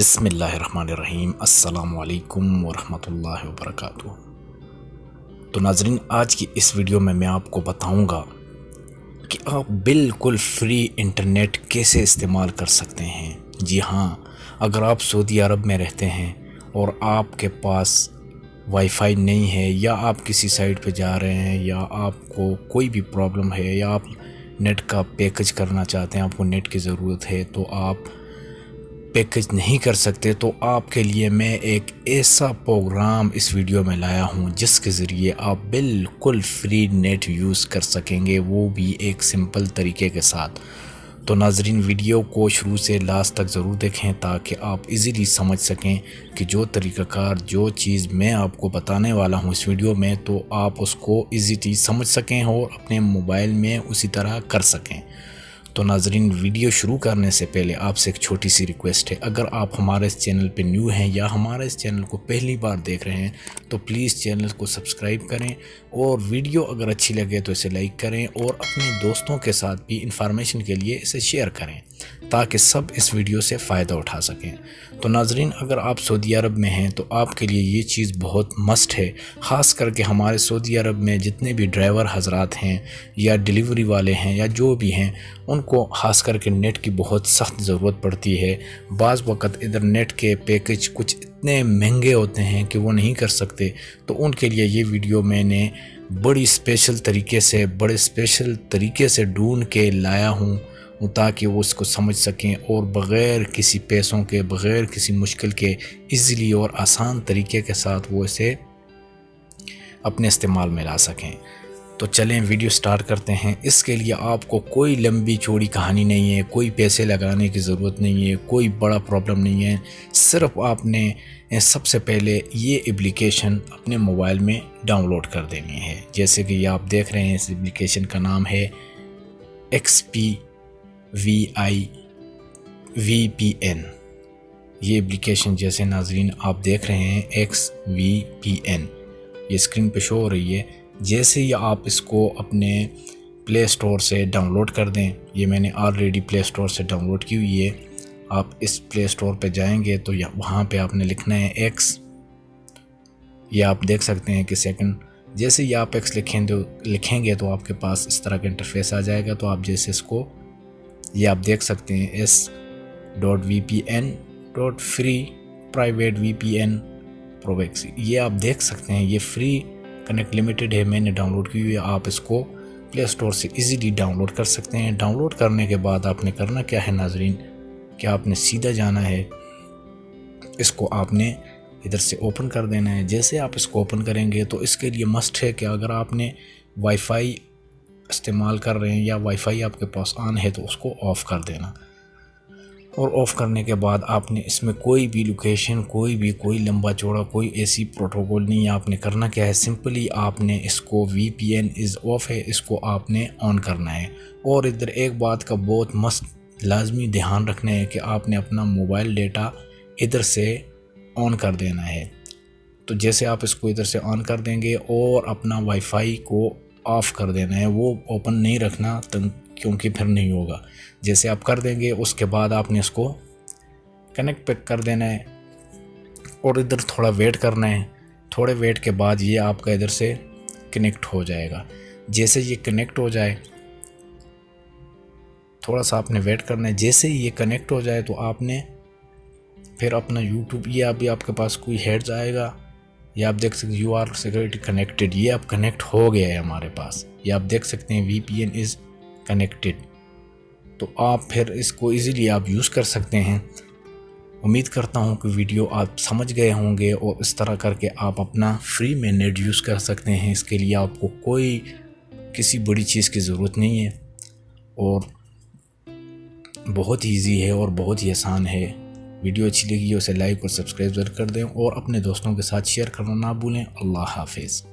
بسم اللہ الرحمن الرحیم۔ السلام علیکم ورحمۃ اللہ وبرکاتہ۔ تو ناظرین، آج کی اس ویڈیو میں آپ کو بتاؤں گا کہ آپ بالکل فری انٹرنیٹ کیسے استعمال کر سکتے ہیں۔ جی ہاں، اگر آپ سعودی عرب میں رہتے ہیں اور آپ کے پاس وائی فائی نہیں ہے، یا آپ کسی سائٹ پہ جا رہے ہیں، یا آپ کو کوئی بھی پرابلم ہے، یا آپ نیٹ کا پیکج کرنا چاہتے ہیں، آپ کو نیٹ کی ضرورت ہے، تو آپ پیکج نہیں کر سکتے، تو آپ کے لیے میں ایک ایسا پروگرام اس ویڈیو میں لایا ہوں جس کے ذریعے آپ بالکل فری نیٹ یوز کر سکیں گے، وہ بھی ایک سمپل طریقے کے ساتھ۔ تو ناظرین، ویڈیو کو شروع سے لاسٹ تک ضرور دیکھیں تاکہ آپ ایزیلی سمجھ سکیں کہ جو طریقہ کار، جو چیز میں آپ کو بتانے والا ہوں اس ویڈیو میں، تو آپ اس کو ایزیلی سمجھ سکیں اور اپنے موبائل میں اسی طرح کر سکیں۔ تو ناظرین، ویڈیو شروع کرنے سے پہلے آپ سے ایک چھوٹی سی ریکویسٹ ہے، اگر آپ ہمارے اس چینل پہ نیو ہیں یا ہمارے اس چینل کو پہلی بار دیکھ رہے ہیں تو پلیز چینل کو سبسکرائب کریں، اور ویڈیو اگر اچھی لگے تو اسے لائک کریں، اور اپنے دوستوں کے ساتھ بھی انفارمیشن کے لیے اسے شیئر کریں تاکہ سب اس ویڈیو سے فائدہ اٹھا سکیں۔ تو ناظرین، اگر آپ سعودی عرب میں ہیں تو آپ کے لیے یہ چیز بہت مسٹ ہے، خاص کر کے ہمارے سعودی عرب میں جتنے بھی ڈرائیور حضرات ہیں یا ڈیلیوری والے ہیں یا جو بھی ہیں، ان کو خاص کر کے نیٹ کی بہت سخت ضرورت پڑتی ہے۔ بعض وقت ادھر نیٹ کے پیکج کچھ اتنے مہنگے ہوتے ہیں کہ وہ نہیں کر سکتے، تو ان کے لیے یہ ویڈیو میں نے بڑے اسپیشل طریقے سے ڈھونڈ کے لایا ہوں تاکہ وہ اس کو سمجھ سکیں اور بغیر کسی پیسوں کے، بغیر کسی مشکل کے، ایزیلی اور آسان طریقے کے ساتھ وہ اسے اپنے استعمال میں لا سکیں۔ تو چلیں ویڈیو سٹارٹ کرتے ہیں۔ اس کے لیے آپ کو کوئی لمبی چوڑی کہانی نہیں ہے، کوئی پیسے لگانے کی ضرورت نہیں ہے، کوئی بڑا پرابلم نہیں ہے۔ صرف آپ نے سب سے پہلے یہ اپلیکیشن اپنے موبائل میں ڈاؤن لوڈ کر دینی ہے۔ جیسے کہ یہ آپ دیکھ رہے ہیں، اس اپلیکیشن کا نام ہے XVPN۔ یہ اپلیکیشن جیسے ناظرین آپ دیکھ رہے ہیں XVPN، یہ اسکرین پہ شو ہو رہی ہے۔ جیسے ہی آپ اس کو اپنے پلے سٹور سے ڈاؤن لوڈ کر دیں، یہ میں نے آلریڈی پلے سٹور سے ڈاؤن لوڈ کی ہوئی ہے۔ آپ اس پلے سٹور پہ جائیں گے تو وہاں پہ آپ نے لکھنا ہے ایکس، یہ آپ دیکھ سکتے ہیں کہ سیکنڈ، جیسے ہی آپ ایکس لکھیں گے تو آپ کے پاس اس طرح کا انٹرفیس آ جائے گا۔ تو آپ جیسے اس کو، یہ آپ دیکھ سکتے ہیں s.vpn.free private VPN proxy، یہ آپ دیکھ سکتے ہیں، یہ فری کنیکٹ لمیٹڈ ہے، میں نے ڈاؤن لوڈ کی ہوئی ہے۔ آپ اس کو پلے سٹور سے ایزیلی ڈاؤن لوڈ کر سکتے ہیں۔ ڈاؤن لوڈ کرنے کے بعد آپ نے کرنا کیا ہے ناظرین، کہ آپ نے سیدھا جانا ہے، اس کو آپ نے ادھر سے اوپن کر دینا ہے۔ جیسے آپ اس کو اوپن کریں گے تو اس کے لیے مسٹ ہے کہ اگر آپ نے وائی فائی استعمال کر رہے ہیں یا وائی فائی آپ کے پاس آن ہے تو اس کو آف کر دینا، اور آف کرنے کے بعد آپ نے اس میں کوئی بھی لوکیشن، کوئی لمبا چوڑا کوئی ایسی پروٹوکول نہیں ہے۔ آپ نے کرنا کیا ہے، سمپلی آپ نے اس کو VPN از آف ہے، اس کو آپ نے آن کرنا ہے۔ اور ادھر ایک بات کا بہت مست لازمی دھیان رکھنا ہے کہ آپ نے اپنا موبائل ڈیٹا ادھر سے آن کر دینا ہے۔ تو جیسے آپ اس کو ادھر سے آن کر دیں گے اور اپنا وائی فائی کو آف کر دینا ہے، وہ اوپن نہیں رکھنا کیونکہ پھر نہیں ہوگا۔ جیسے آپ کر دیں گے اس کے بعد آپ نے اس کو کنیکٹ پیک کر دینا ہے، اور ادھر تھوڑا ویٹ کرنا ہے۔ تھوڑے ویٹ کے بعد یہ آپ کا ادھر سے کنیکٹ ہو جائے گا۔ جیسے یہ کنیکٹ ہو جائے، تھوڑا سا آپ نے ویٹ کرنا ہے۔ جیسے یہ کنیکٹ ہو جائے تو آپ نے پھر اپنا یوٹیوب، یہ ابھی آپ کے پاس کوئی ہیڈز آئے گا، یہ آپ دیکھ سکتے ہیں یو آر سیکورٹی کنیکٹڈ، یہ اب کنیکٹ ہو گیا ہے ہمارے پاس، یہ آپ دیکھ سکتے ہیں VPN از کنیکٹڈ۔ تو آپ پھر اس کو ایزیلی آپ یوز کر سکتے ہیں۔ امید کرتا ہوں کہ ویڈیو آپ سمجھ گئے ہوں گے، اور اس طرح کر کے آپ اپنا فری میں نیٹ یوز کر سکتے ہیں۔ اس کے لیے آپ کو کوئی کسی بڑی چیز کی ضرورت نہیں ہے، اور بہت ایزی ہے اور بہت ہی آسان ہے۔ ویڈیو اچھی لگی ہے اسے لائک اور سبسکرائب ضرور کر دیں، اور اپنے دوستوں کے ساتھ شیئر کرنا نہ بھولیں۔ اللہ حافظ۔